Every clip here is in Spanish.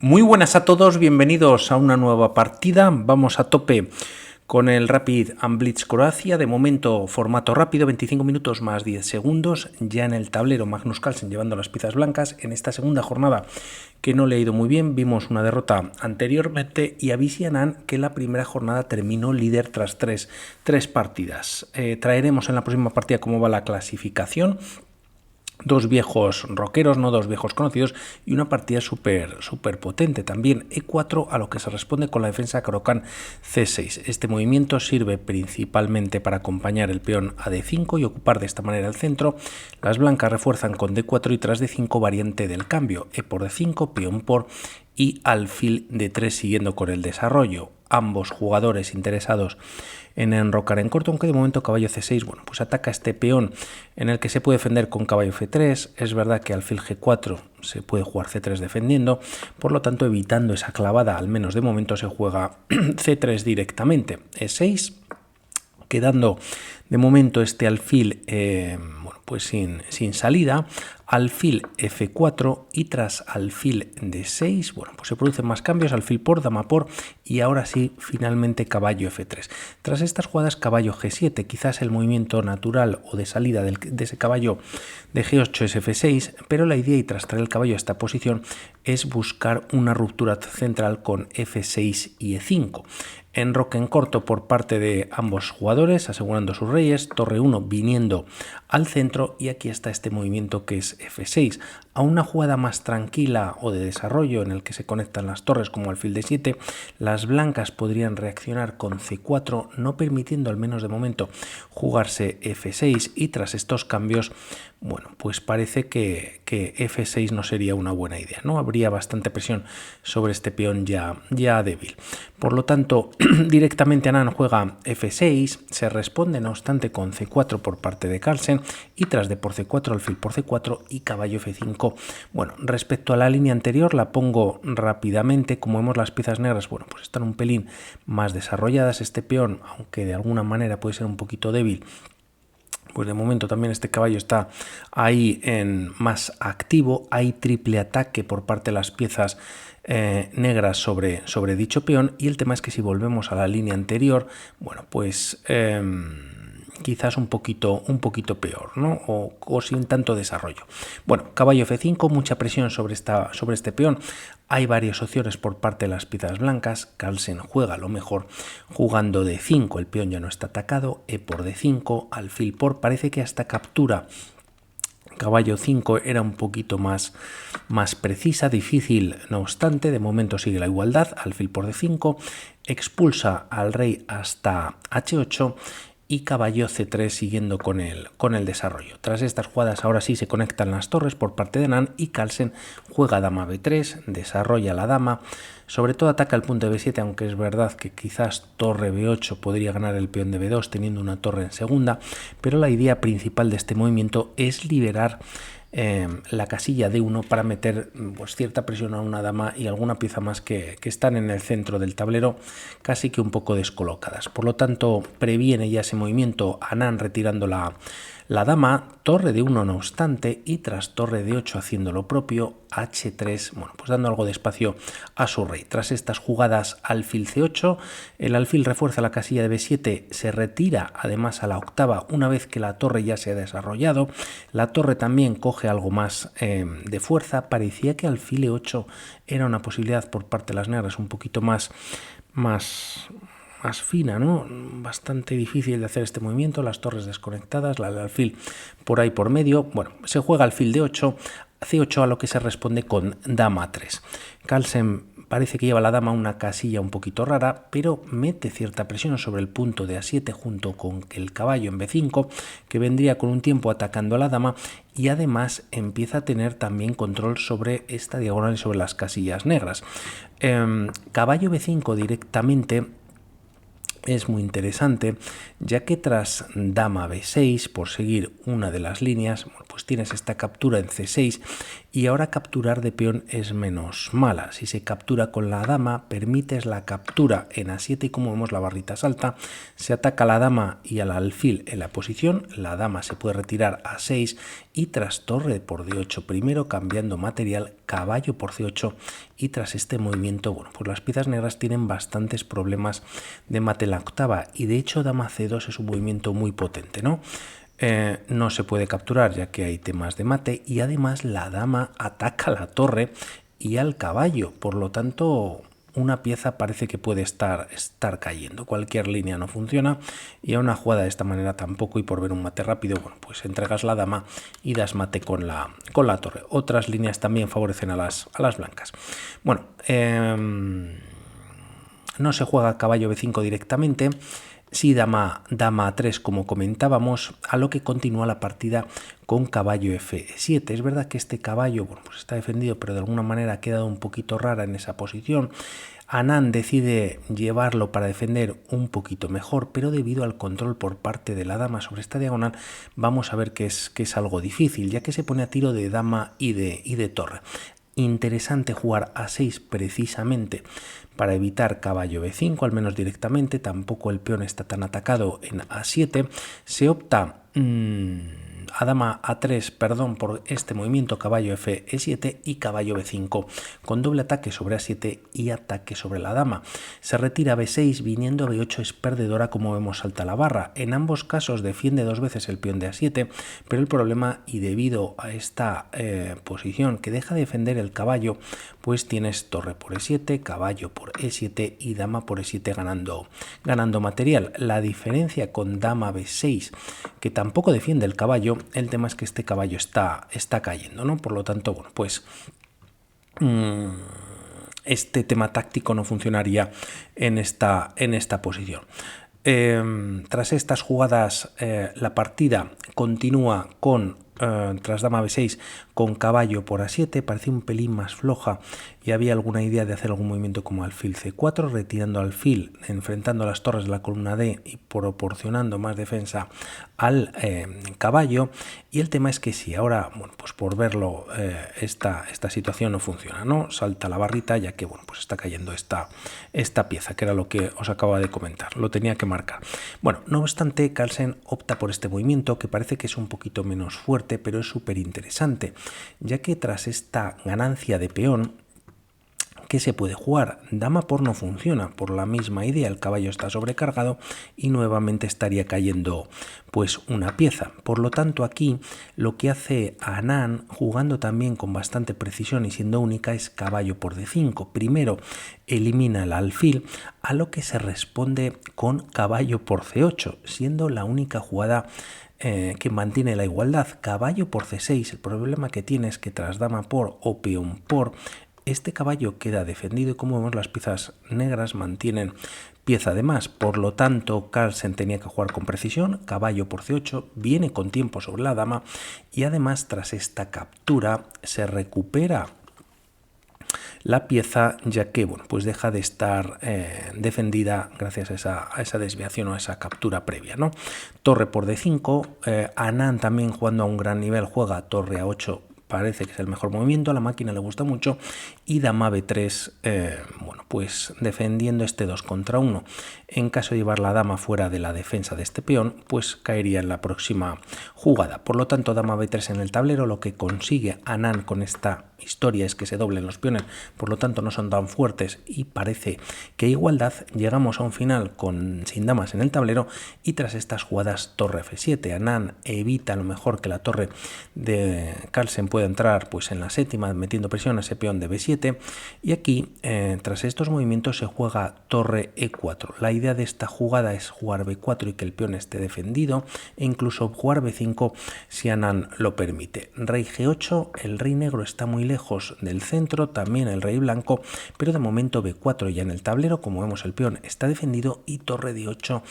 Muy buenas a todos, bienvenidos a una nueva partida. Vamos a tope con el Rapid and Blitz Croacia. De momento, formato rápido, 25 minutos más 10 segundos. Ya en el tablero, Magnus Carlsen llevando las piezas blancas. En esta segunda jornada, que no le ha ido muy bien, vimos una derrota anteriormente. Y Avicii Anand, que la primera jornada terminó líder tras tres partidas. Traeremos en la próxima partida cómo va la clasificación. Dos viejos rockeros, no dos viejos conocidos, y una partida súper potente. También E4 a lo que se responde con la defensa Caro-Kann C6. Este movimiento sirve principalmente para acompañar el peón a D5 y ocupar de esta manera el centro. Las blancas refuerzan con D4 y tras D5 variante del cambio. E por D5, peón por y alfil D3 siguiendo con el desarrollo. Ambos jugadores interesados en enrocar en corto, aunque de momento caballo C6, bueno, pues ataca este peón en el que se puede defender con caballo F3. Es verdad que alfil G4 se puede jugar C3 defendiendo, por lo tanto evitando esa clavada, al menos de momento se juega C3 directamente. E6, quedando de momento este alfil pues sin salida. Alfil F4 y tras alfil D6, bueno, pues se producen más cambios, alfil por, dama por y ahora sí, finalmente caballo F3. Tras estas jugadas, caballo G7, quizás el movimiento natural o de salida de ese caballo de G8 es F6, pero la idea y tras traer el caballo a esta posición es buscar una ruptura central con F6 y E5. Enroque en corto por parte de ambos jugadores, asegurando sus reyes, torre 1 viniendo al centro y aquí está este movimiento que es F6. A una jugada más tranquila o de desarrollo en el que se conectan las torres como alfil D7, las blancas podrían reaccionar con C4, no permitiendo al menos de momento jugarse F6 y tras estos cambios, bueno, pues parece que F6 no sería una buena idea, ¿no? Habría bastante presión sobre este peón ya débil. Por lo tanto, directamente Anand juega F6, se responde no obstante con C4 por parte de Carlsen y tras de por C4, alfil por C4 y caballo F5. Bueno, respecto a la línea anterior la pongo rápidamente. Como vemos, las piezas negras, bueno, pues están un pelín más desarrolladas. Este peón, aunque de alguna manera puede ser un poquito débil, pues de momento también este caballo está ahí en más activo. Hay triple ataque por parte de las piezas negras sobre dicho peón y el tema es que si volvemos a la línea anterior, bueno, pues quizás un poquito peor, ¿no? O sin tanto desarrollo. Bueno, caballo F5, mucha presión sobre este peón. Hay varias opciones por parte de las piezas blancas. Carlsen juega lo mejor jugando D5, el peón ya no está atacado. E por D5, alfil por, parece que hasta captura caballo 5 era un poquito más precisa, difícil no obstante. De momento sigue la igualdad, alfil por D5, expulsa al rey hasta H8 y caballo C3 siguiendo con el desarrollo. Tras estas jugadas ahora sí se conectan las torres por parte de Anand y Carlsen juega dama B3, desarrolla la dama, sobre todo ataca el punto de B7, aunque es verdad que quizás torre B8 podría ganar el peón de B2 teniendo una torre en segunda, pero la idea principal de este movimiento es liberar la casilla D1 para meter pues cierta presión a una dama y alguna pieza más que están en el centro del tablero casi que un poco descolocadas. Por lo tanto, previene ya ese movimiento Anand retirando la dama, torre D1 no obstante y tras torre D8 haciendo lo propio, H3, bueno, pues dando algo de espacio a su rey. Tras estas jugadas alfil C8, el alfil refuerza la casilla de B7, se retira además a la octava una vez que la torre ya se ha desarrollado. La torre también coge algo más de fuerza. Parecía que alfil E8 era una posibilidad por parte de las negras un poquito más fina, ¿no? Bastante difícil de hacer este movimiento, las torres desconectadas, el alfil por ahí por medio. Bueno, se juega alfil D8, C8 a lo que se responde con dama 3. Carlsen parece que lleva la dama a una casilla un poquito rara, pero mete cierta presión sobre el punto de A7 junto con el caballo en B5, que vendría con un tiempo atacando a la dama y además empieza a tener también control sobre esta diagonal y sobre las casillas negras. Caballo B5 directamente es muy interesante, ya que tras dama B6, por seguir una de las líneas, pues tienes esta captura en C6 y ahora capturar de peón es menos mala. Si se captura con la dama, permites la captura en A7 y como vemos la barrita salta, se ataca a la dama y al alfil en la posición, la dama se puede retirar a 6 y tras torre por D8 primero cambiando material, caballo por C8 y tras este movimiento, bueno, pues las piezas negras tienen bastantes problemas de mate en la octava y de hecho dama C2 es un movimiento muy potente, ¿no? No se puede capturar ya que hay temas de mate y además la dama ataca la torre y al caballo, por lo tanto una pieza parece que puede estar cayendo, cualquier línea no funciona y a una jugada de esta manera tampoco y por ver un mate rápido, bueno, pues entregas la dama y das mate con la torre. Otras líneas también favorecen a las blancas. Bueno, no se juega caballo B5 directamente, sí dama A3 como comentábamos, a lo que continúa la partida con caballo F7. Es verdad que este caballo, bueno, pues está defendido, pero de alguna manera ha quedado un poquito rara en esa posición. Anand decide llevarlo para defender un poquito mejor, pero debido al control por parte de la dama sobre esta diagonal, vamos a ver que es algo difícil, ya que se pone a tiro de dama y de torre. Interesante jugar A6 precisamente para evitar caballo B5, al menos directamente, tampoco el peón está tan atacado en A7, se opta a dama A3, perdón, por este movimiento caballo F7 y caballo B5, con doble ataque sobre A7 y ataque sobre la dama. Se retira B6, viniendo a B8 es perdedora como vemos salta la barra. En ambos casos defiende dos veces el peón de A7, pero el problema, y debido a esta posición que deja de defender el caballo, pues tienes torre por E7, caballo por E7 y dama por E7 ganando material. La diferencia con dama B6, que tampoco defiende el caballo, el tema es que este caballo está cayendo, ¿no? Por lo tanto, bueno, pues este tema táctico no funcionaría en esta posición. Tras estas jugadas, la partida continúa con tras dama B6 con caballo por A7, parecía un pelín más floja y había alguna idea de hacer algún movimiento como alfil C4, retirando alfil, enfrentando las torres de la columna D y proporcionando más defensa al caballo. Y el tema es que si ahora, bueno, pues por verlo, esta situación no funciona, ¿no? Salta la barrita ya que, bueno, pues está cayendo esta pieza, que era lo que os acababa de comentar, lo tenía que marcar. Bueno, no obstante, Carlsen opta por este movimiento que parece que es un poquito menos fuerte, pero es súper interesante, ya que tras esta ganancia de peón, ¿qué se puede jugar? Dama por no funciona, por la misma idea, el caballo está sobrecargado y nuevamente estaría cayendo pues una pieza. Por lo tanto, aquí lo que hace Anand, jugando también con bastante precisión y siendo única, es caballo por D5. Primero elimina el alfil, a lo que se responde con caballo por C8, siendo la única jugada que mantiene la igualdad. Caballo por C6, el problema que tiene es que tras dama por o peón por, este caballo queda defendido y como vemos las piezas negras mantienen pieza de más. Por lo tanto, Carlsen tenía que jugar con precisión, caballo por C8, viene con tiempo sobre la dama y además tras esta captura se recupera la pieza, ya que bueno, pues deja de estar defendida gracias a esa desviación o a esa captura previa, ¿no? Torre por D5, Anand también jugando a un gran nivel juega torre a 8, parece que es el mejor movimiento, a la máquina le gusta mucho, y dama B3, bueno, pues defendiendo este 2 contra 1. En caso de llevar la dama fuera de la defensa de este peón, pues caería en la próxima jugada. Por lo tanto, dama B3 en el tablero, lo que consigue Anand con esta historia es que se doblen los peones, por lo tanto no son tan fuertes y parece que igualdad. Llegamos a un final sin damas en el tablero y tras estas jugadas torre F7, Anand evita a lo mejor que la torre de Carlsen pueda entrar pues en la séptima metiendo presión a ese peón de B7 y aquí tras estos movimientos se juega torre E4. La idea de esta jugada es jugar B4 y que el peón esté defendido e incluso jugar B5 si Anand lo permite. Rey G8, el rey negro está muy lejos del centro, también el rey blanco, pero de momento B4 ya en el tablero, como vemos el peón está defendido y torre D8,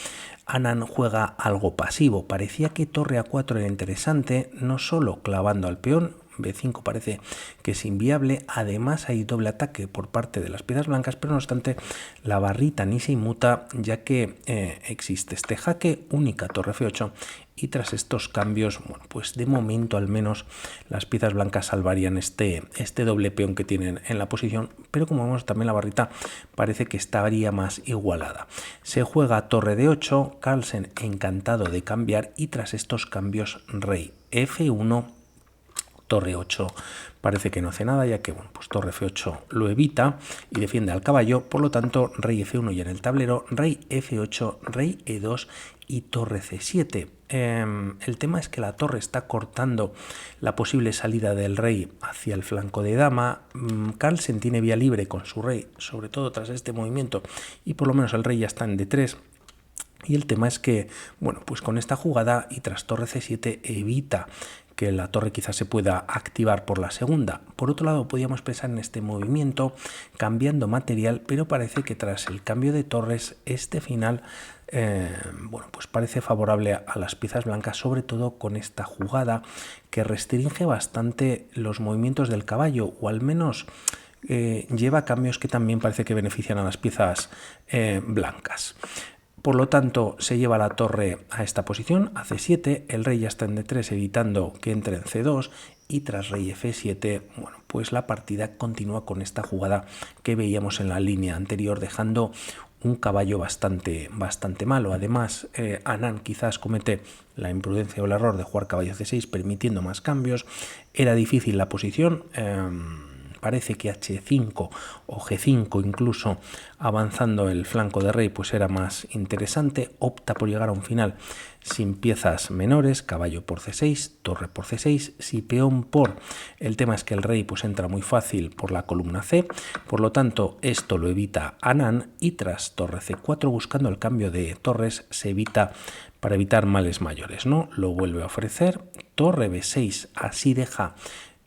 Anand juega algo pasivo. Parecía que torre A4 era interesante, no solo clavando al peón, B5 parece que es inviable. Además hay doble ataque por parte de las piezas blancas, pero no obstante la barrita ni se inmuta, ya que existe este jaque, única torre F8, y tras estos cambios, bueno, pues de momento al menos las piezas blancas salvarían este doble peón que tienen en la posición, pero como vemos también la barrita parece que estaría más igualada. Se juega torre D8, Carlsen encantado de cambiar, y tras estos cambios rey F1, torre 8 parece que no hace nada, ya que bueno, pues torre F8 lo evita y defiende al caballo, por lo tanto rey F1 y en el tablero rey F8, rey E2 y torre C7. El tema es que la torre está cortando la posible salida del rey hacia el flanco de dama. Carlsen tiene vía libre con su rey, sobre todo tras este movimiento, y por lo menos el rey ya está en D3. Y el tema es que, bueno, pues con esta jugada y tras torre C7 evita que la torre quizás se pueda activar por la segunda. Por otro lado, podríamos pensar en este movimiento cambiando material, pero parece que tras el cambio de torres, este final bueno, pues parece favorable a las piezas blancas, sobre todo con esta jugada que restringe bastante los movimientos del caballo, o al menos lleva cambios que también parece que benefician a las piezas blancas. Por lo tanto, se lleva la torre a esta posición, a C7, el rey ya está en D3 evitando que entre en C2, y tras rey F7, bueno, pues la partida continúa con esta jugada que veíamos en la línea anterior, dejando un caballo bastante malo. Además, Anand quizás comete la imprudencia o el error de jugar caballo C6, permitiendo más cambios. Era difícil la posición. Parece que H5 o G5 incluso avanzando el flanco de rey pues era más interesante. Opta por llegar a un final sin piezas menores, caballo por C6, torre por C6, si peón por. El tema es que el rey pues entra muy fácil por la columna C, por lo tanto esto lo evita Anand, y tras torre C4 buscando el cambio de torres se evita, para evitar males mayores, ¿no? Lo vuelve a ofrecer, torre B6, así deja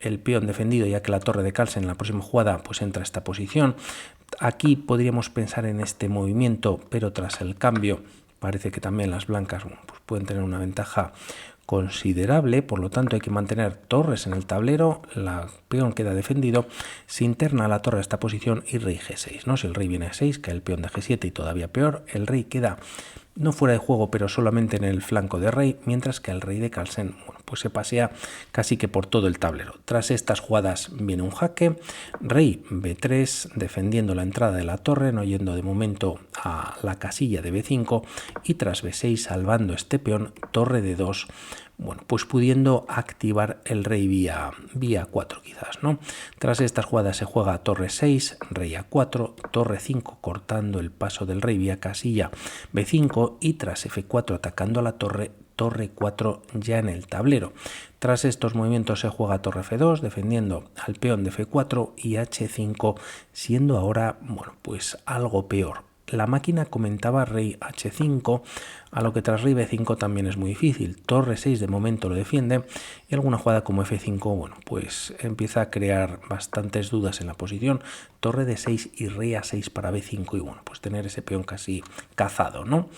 el peón defendido, ya que la torre de Carlsen en la próxima jugada pues entra a esta posición. Aquí podríamos pensar en este movimiento, pero tras el cambio parece que también las blancas pues pueden tener una ventaja considerable, por lo tanto hay que mantener torres en el tablero, la peón queda defendido, se interna la torre a esta posición y rey G6, ¿no? Si el rey viene a 6, cae el peón de G7 y todavía peor, el rey queda no fuera de juego, pero solamente en el flanco de rey, mientras que el rey de Carlsen, bueno, pues se pasea casi que por todo el tablero. Tras estas jugadas viene un jaque, rey B3, defendiendo la entrada de la torre, no yendo de momento a la casilla de B5, y tras B6, salvando este peón, torre D2, bueno, pues pudiendo activar el rey vía 4 quizás, ¿no? Tras estas jugadas se juega torre 6, rey A4, torre 5 cortando el paso del rey vía casilla B5, y tras F4 atacando a la torre, torre 4 ya en el tablero. Tras estos movimientos se juega torre F2 defendiendo al peón de F4 y H5 siendo ahora, bueno, pues algo peor. La máquina comentaba rey H5, a lo que tras rey B5 también es muy difícil. Torre 6 de momento lo defiende, y alguna jugada como F5, bueno, pues empieza a crear bastantes dudas en la posición. Torre D6 y rey A6 para B5, y bueno, pues tener ese peón casi cazado, ¿no?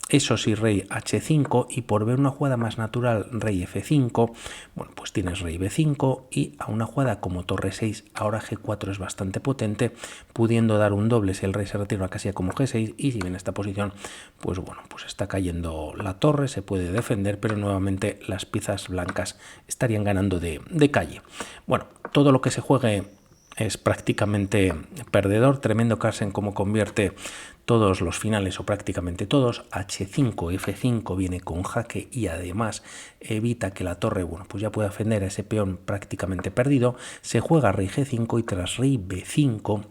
Eso sí, rey H5, y por ver una jugada más natural, rey F5, bueno, pues tienes rey B5, y a una jugada como torre 6, ahora G4 es bastante potente, pudiendo dar un doble si el rey se retira a una casilla como G6, y si viene esta posición, pues bueno, pues está cayendo la torre, se puede defender, pero nuevamente las piezas blancas estarían ganando de calle. Bueno, todo lo que se juegue es prácticamente perdedor. Tremendo Carlsen como convierte todos los finales, o prácticamente todos. H5, F5 viene con jaque y además evita que la torre, bueno, pues ya pueda defender a ese peón prácticamente perdido. Se juega rey G5 y tras rey B5,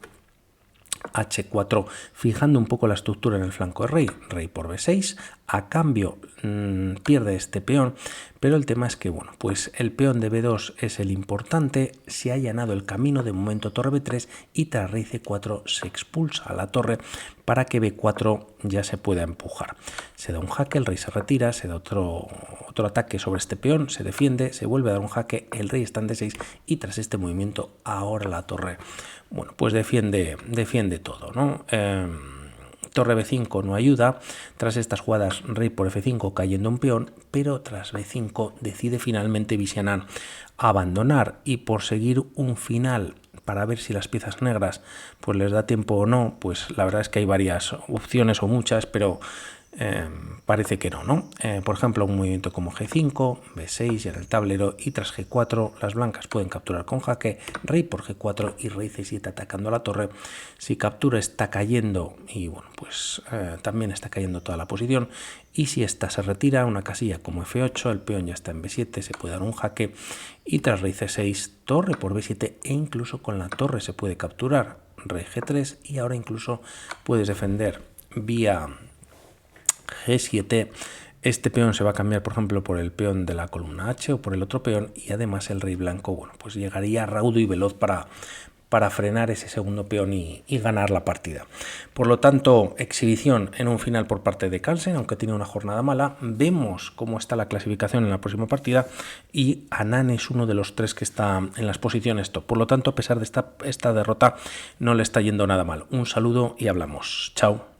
H4, fijando un poco la estructura en el flanco de rey, rey por B6, a cambio pierde este peón, pero el tema es que, bueno, pues el peón de B2 es el importante, se ha allanado el camino, de momento torre B3, y tras rey C4 se expulsa a la torre para que B4 ya se pueda empujar. Se da un jaque, el rey se retira, se da otro ataque sobre este peón, se defiende, se vuelve a dar un jaque, el rey está en D6, y tras este movimiento ahora la torre, bueno, pues defiende todo, ¿no? torre B5 no ayuda. Tras estas jugadas, rey por F5 cayendo un peón, pero tras B5 decide finalmente Visianan abandonar, y por seguir un final para ver si las piezas negras pues les da tiempo o no, pues la verdad es que hay varias opciones o muchas, pero parece que no. Por ejemplo, un movimiento como G5, B6 ya en el tablero, y tras G4 las blancas pueden capturar con jaque, rey por G4 y rey C7 atacando a la torre. Si captura está cayendo, y bueno, pues también está cayendo toda la posición, y si esta se retira, una casilla como F8, el peón ya está en B7, se puede dar un jaque, y tras rey C6, torre por B7, e incluso con la torre se puede capturar, rey G3, y ahora incluso puedes defender vía G7. Este peón se va a cambiar, por ejemplo, por el peón de la columna H o por el otro peón, y además el rey blanco, bueno, pues llegaría raudo y veloz para frenar ese segundo peón y ganar la partida. Por lo tanto, exhibición en un final por parte de Carlsen, aunque tiene una jornada mala. Vemos cómo está la clasificación en la próxima partida, y Anand es uno de los 3 que está en las posiciones top. Por lo tanto, a pesar de esta derrota, no le está yendo nada mal. Un saludo y hablamos. Chao.